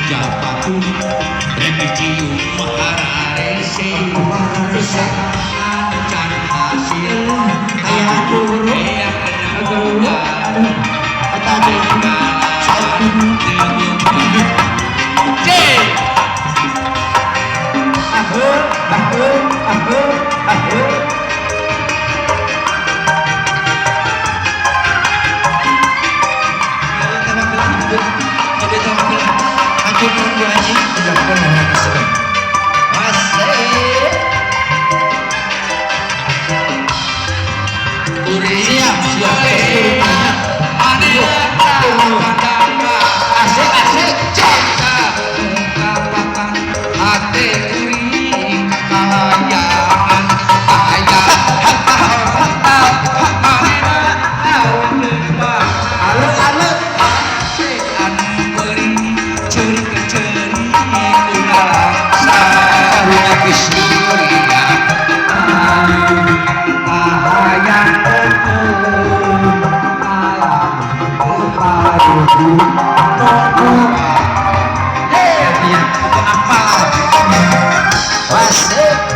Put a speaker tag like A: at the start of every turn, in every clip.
A: Japatu Remicium Mahararese Ancan hasil Ayah guru Ayah guru Tadi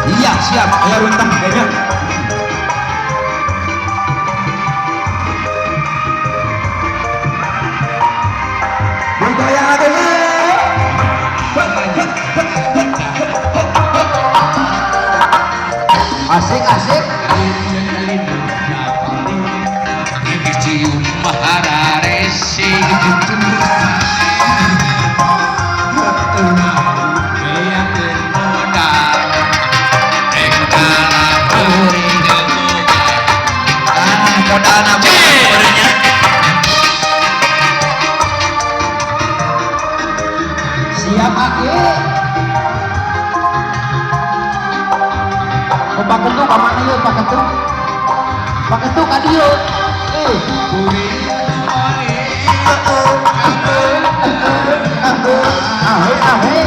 A: iya siap ayo runtah banyak bergoyang lagunya asik-asik Remicium Mahararese modal nama siap aki Pak Ketu kamana yuk Pak Ketu kadieu ahoi